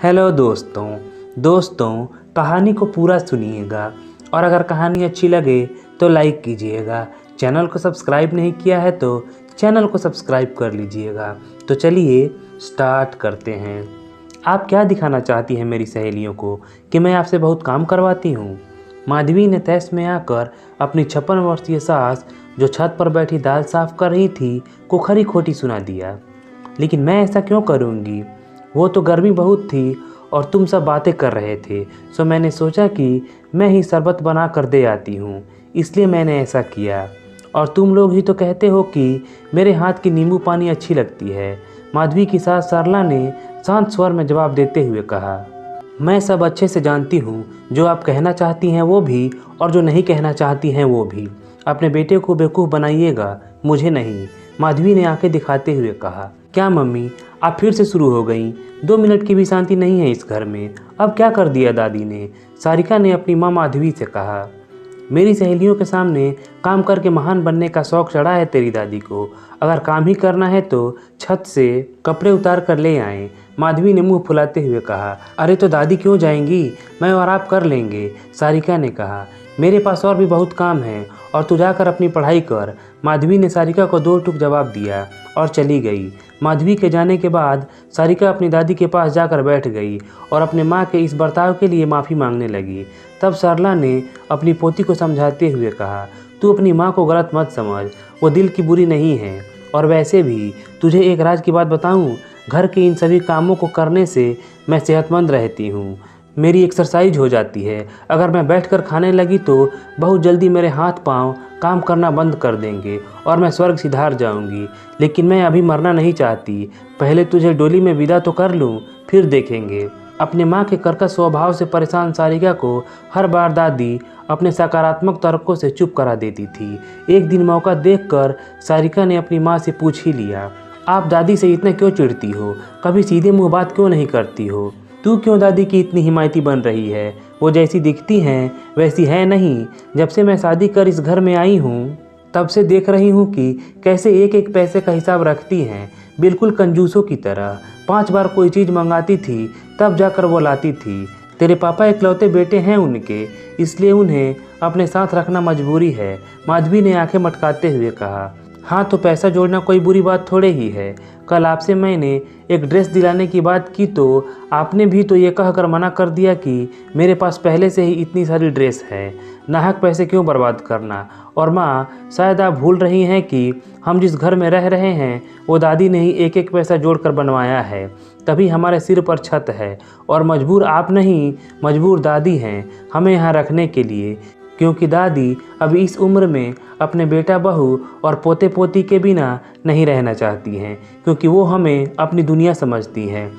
Hello दोस्तों कहानी को पूरा सुनिएगा और अगर कहानी अच्छी लगे तो लाइक कीजिएगा। चैनल को सब्सक्राइब नहीं किया है तो चैनल को सब्सक्राइब कर लीजिएगा। तो चलिए स्टार्ट करते हैं। आप क्या दिखाना चाहती हैं मेरी सहेलियों को कि मैं आपसे बहुत काम करवाती हूँ? माधवी ने तैश में आकर अपनी 56 वर्षीय सास जो छत पर बैठी दाल साफ कर रही थी को खरी खोटी सुना दिया। लेकिन मैं ऐसा क्यों करूँगी? वो तो गर्मी बहुत थी और तुम सब बातें कर रहे थे, सो मैंने सोचा कि मैं ही शरबत बना कर दे आती हूँ, इसलिए मैंने ऐसा किया। और तुम लोग ही तो कहते हो कि मेरे हाथ की नींबू पानी अच्छी लगती है। माधवी की सास सरला ने शांत स्वर में जवाब देते हुए कहा, मैं सब अच्छे से जानती हूँ, जो आप कहना चाहती हैं वो भी और जो नहीं कहना चाहती हैं वो भी। अपने बेटे को बेवकूफ़ बनाइएगा, मुझे नहीं। माधवी ने आंखें दिखाते हुए कहा। क्या मम्मी, आप फिर से शुरू हो गईं? 2 मिनट की भी शांति नहीं है इस घर में। अब क्या कर दिया दादी ने? सारिका ने अपनी माँ माधवी से कहा। मेरी सहेलियों के सामने काम करके महान बनने का शौक चढ़ा है तेरी दादी को। अगर काम ही करना है तो छत से कपड़े उतार कर ले आएं। माधवी ने मुंह फुलाते हुए कहा। अरे तो दादी क्यों जाएंगी, मैं और आप कर लेंगे, सारिका ने कहा। मेरे पास और भी बहुत काम है और तू जाकर अपनी पढ़ाई कर। माधवी ने सारिका को 2 टूक जवाब दिया और चली गई। माधवी के जाने के बाद सारिका अपनी दादी के पास जाकर बैठ गई और अपने माँ के इस बर्ताव के लिए माफ़ी मांगने लगी। तब सरला ने अपनी पोती को समझाते हुए कहा, तू अपनी माँ को गलत मत समझ, वो दिल की बुरी नहीं है। और वैसे भी तुझे एक राज की बात बताऊँ, घर के इन सभी कामों को करने से मैं सेहतमंद रहती हूँ, मेरी एक्सरसाइज हो जाती है। अगर मैं बैठकर खाने लगी तो बहुत जल्दी मेरे हाथ पांव काम करना बंद कर देंगे और मैं स्वर्ग सिधार जाऊंगी। लेकिन मैं अभी मरना नहीं चाहती, पहले तुझे डोली में विदा तो कर लूं, फिर देखेंगे। अपने माँ के कर्कश स्वभाव से परेशान सारिका को हर बार दादी अपने सकारात्मक तर्कों से चुप करा देती थी। एक दिन मौका देखकर सारिका ने अपनी माँ से पूछ ही लिया, आप दादी से इतना क्यों चिढ़ती हो? कभी सीधे मुँह बात क्यों नहीं करती हो? तू क्यों दादी की इतनी हिमायती बन रही है? वो जैसी दिखती हैं वैसी है नहीं। जब से मैं शादी कर इस घर में आई हूँ तब से देख रही हूँ कि कैसे एक एक पैसे का हिसाब रखती हैं, बिल्कुल कंजूसों की तरह। 5 बार कोई चीज़ मंगाती थी तब जाकर वो लाती थी। तेरे पापा इकलौते बेटे हैं उनके, इसलिए उन्हें अपने साथ रखना मजबूरी है। माधवी ने आंखें मटकाते हुए कहा। हाँ तो पैसा जोड़ना कोई बुरी बात थोड़े ही है। कल आपसे मैंने एक ड्रेस दिलाने की बात की तो आपने भी तो ये कहकर मना कर दिया कि मेरे पास पहले से ही इतनी सारी ड्रेस है, नाहक पैसे क्यों बर्बाद करना। और माँ, शायद आप भूल रही हैं कि हम जिस घर में रह रहे हैं वो दादी ने ही एक एक पैसा जोड़कर बनवाया है, तभी हमारे सिर पर छत है। और मजबूर आप नहीं, मजबूर दादी हैं हमें यहाँ रखने के लिए, क्योंकि दादी अभी इस उम्र में अपने बेटा बहू और पोते पोती के बिना नहीं रहना चाहती हैं, क्योंकि वो हमें अपनी दुनिया समझती हैं।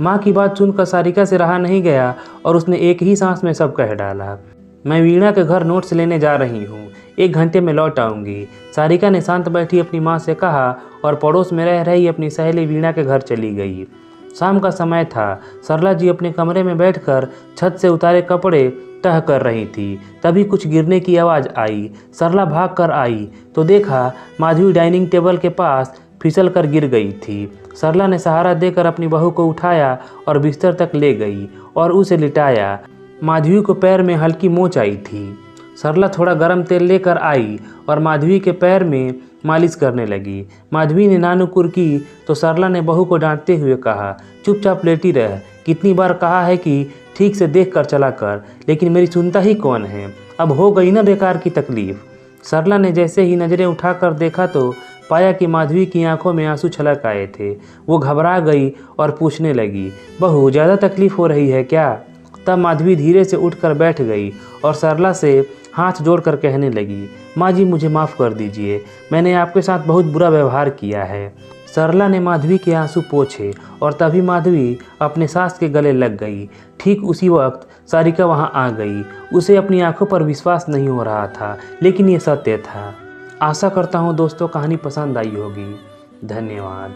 माँ की बात सुनकर सारिका से रहा नहीं गया और उसने एक ही सांस में सब कह डाला। मैं वीणा के घर नोट्स लेने जा रही हूँ, 1 घंटे में लौट आऊँगी, सारिका ने शांत बैठी अपनी माँ से कहा और पड़ोस में रह रही अपनी सहेली वीणा के घर चली गई। शाम का समय था। सरला जी अपने कमरे में बैठकर छत से उतारे कपड़े तह कर रही थी। तभी कुछ गिरने की आवाज़ आई। सरला भाग कर आई तो देखा माधवी डाइनिंग टेबल के पास फिसल कर गिर गई थी। सरला ने सहारा देकर अपनी बहू को उठाया और बिस्तर तक ले गई और उसे लिटाया। माधवी को पैर में हल्की मोच आई थी। सरला थोड़ा गर्म तेल लेकर आई और माधवी के पैर में मालिश करने लगी। माधवी ने नानुकुर की तो सरला ने बहू को डांटते हुए कहा, चुपचाप लेटी रह, कितनी बार कहा है कि ठीक से देख कर चला कर, लेकिन मेरी सुनता ही कौन है। अब हो गई ना बेकार की तकलीफ। सरला ने जैसे ही नज़रें उठाकर देखा तो पाया कि माधवी की आंखों में आंसू छलक आए थे। वो घबरा गई और पूछने लगी, बहू ज़्यादा तकलीफ हो रही है क्या? तब माधवी धीरे से उठकर बैठ गई और सरला से हाथ जोड़कर कहने लगी, माँ जी मुझे माफ़ कर दीजिए, मैंने आपके साथ बहुत बुरा व्यवहार किया है। सरला ने माधवी के आंसू पोंछे और तभी माधवी अपने सास के गले लग गई। ठीक उसी वक्त सारिका वहां आ गई। उसे अपनी आंखों पर विश्वास नहीं हो रहा था, लेकिन ये सत्य था। आशा करता हूँ दोस्तों कहानी पसंद आई होगी। धन्यवाद।